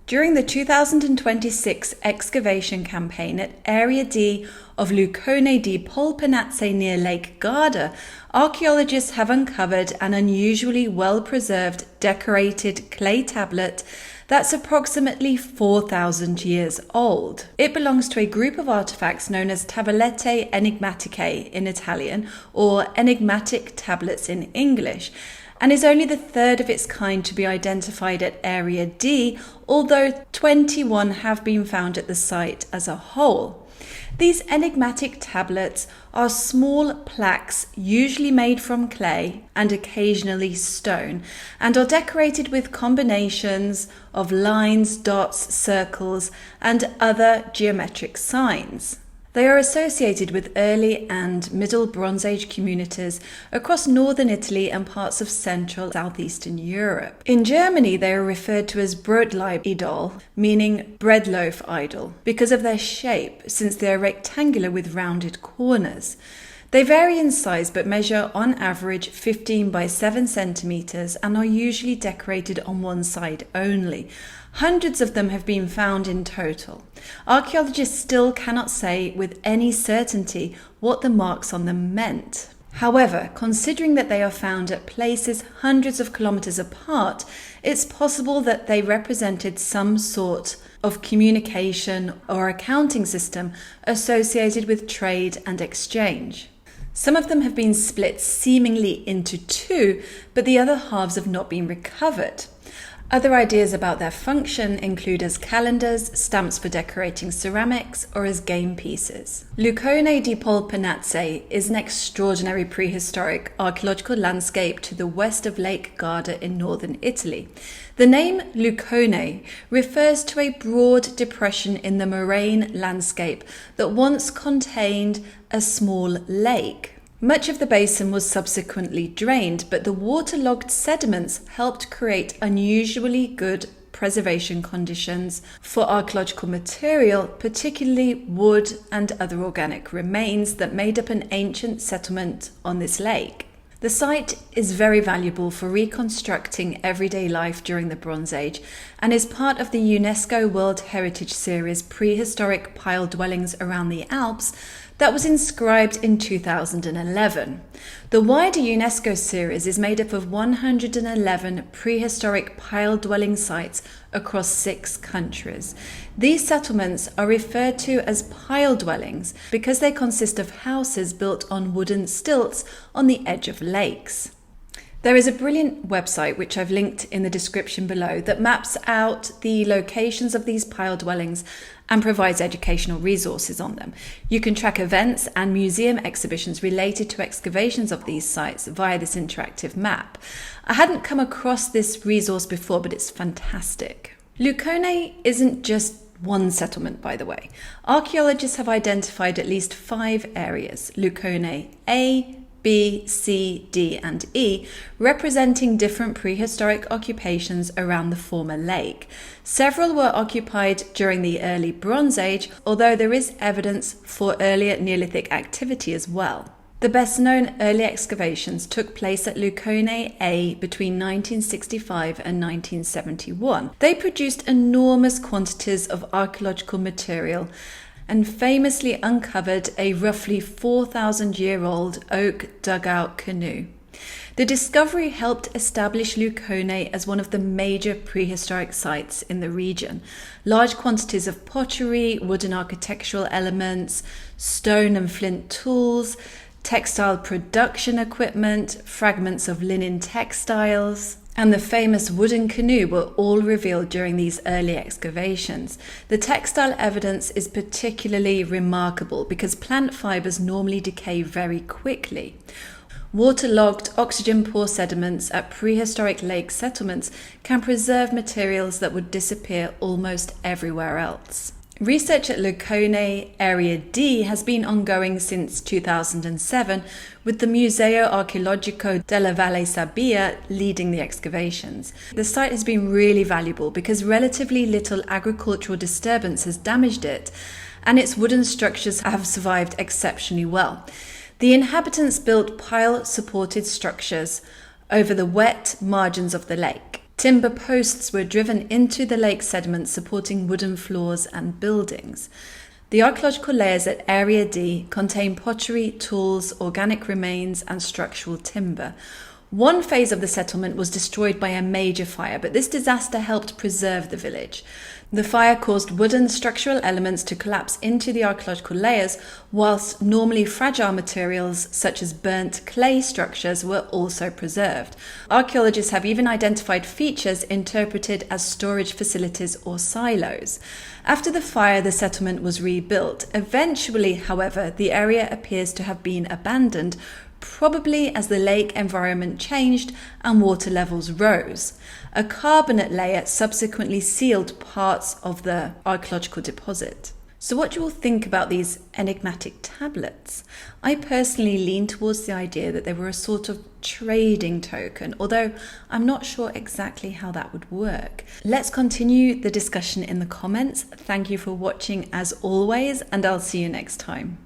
During the 2026 excavation campaign at Area D of Lucone di Polpenazze near Lake Garda, archaeologists have uncovered an unusually well-preserved decorated clay tablet that's approximately 4,000 years old. It belongs to a group of artifacts known as Tavolette Enigmatiche in Italian, or Enigmatic Tablets in English, and is only the third of its kind to be identified at Area D, although 21 have been found at the site as a whole. These enigmatic tablets are small plaques usually made from clay and occasionally stone, and are decorated with combinations of lines, dots, circles, and other geometric signs. They are associated with early and middle Bronze Age communities across northern Italy and parts of central Southeastern Europe. In Germany, they are referred to as Breadloaf idol, meaning breadloaf idol, because of their shape, since they are rectangular with rounded corners. They vary in size but measure on average 15 by 7 centimeters and are usually decorated on one side only. Hundreds of them have been found in total. Archaeologists still cannot say with any certainty what the marks on them meant. However, considering that they are found at places hundreds of kilometers apart, it's possible that they represented some sort of communication or accounting system associated with trade and exchange. Some of them have been split seemingly into two, but the other halves have not been recovered. Other ideas about their function include as calendars, stamps for decorating ceramics, or as game pieces. Lucone di Polpenazze is an extraordinary prehistoric archaeological landscape to the west of Lake Garda in northern Italy. The name Lucone refers to a broad depression in the moraine landscape that once contained a small lake. Much of the basin was subsequently drained, but the waterlogged sediments helped create unusually good preservation conditions for archaeological material, particularly wood and other organic remains that made up an ancient settlement on this lake. The site is very valuable for reconstructing everyday life during the Bronze Age and is part of the UNESCO World Heritage Series Prehistoric Pile Dwellings Around the Alps that was inscribed in 2011. The wider UNESCO series is made up of 111 prehistoric pile-dwelling sites across 6 countries. These settlements are referred to as pile dwellings because they consist of houses built on wooden stilts on the edge of lakes. There is a brilliant website, which I've linked in the description below, that maps out the locations of these pile dwellings and provides educational resources on them. You can track events and museum exhibitions related to excavations of these sites via this interactive map. I hadn't come across this resource before, but it's fantastic. Lucone isn't just one settlement, by the way. Archaeologists have identified at least 5 areas, Lucone A, B, C, D, and E, representing different prehistoric occupations around the former lake. Several were occupied during the early Bronze Age, although there is evidence for earlier Neolithic activity as well. The best known early excavations took place at Lucone A between 1965 and 1971. They produced enormous quantities of archaeological material and famously uncovered a roughly 4,000-year-old oak dugout canoe. The discovery helped establish Lucone as one of the major prehistoric sites in the region. Large quantities of pottery, wooden architectural elements, stone and flint tools, textile production equipment, fragments of linen textiles, and the famous wooden canoe were all revealed during these early excavations. The textile evidence is particularly remarkable because plant fibers normally decay very quickly. Waterlogged, oxygen-poor sediments at prehistoric lake settlements can preserve materials that would disappear almost everywhere else. Research at Lucone Area D has been ongoing since 2007, with the Museo Archeologico della Valle Sabbia leading the excavations. The site has been really valuable because relatively little agricultural disturbance has damaged it, and its wooden structures have survived exceptionally well. The inhabitants built pile-supported structures over the wet margins of the lake. Timber posts were driven into the lake sediment, supporting wooden floors and buildings. The archaeological layers at Area D contain pottery, tools, organic remains, and structural timber. One phase of the settlement was destroyed by a major fire, but this disaster helped preserve the village. The fire caused wooden structural elements to collapse into the archaeological layers, whilst normally fragile materials such as burnt clay structures were also preserved. Archaeologists have even identified features interpreted as storage facilities or silos. After the fire, the settlement was rebuilt. Eventually, however, the area appears to have been abandoned, probably as the lake environment changed and water levels rose. A carbonate layer subsequently sealed parts of the archaeological deposit. So what do you all think about these enigmatic tablets? I personally lean towards the idea that they were a sort of trading token, although I'm not sure exactly how that would work. Let's continue the discussion in the comments. Thank you for watching as always, and I'll see you next time.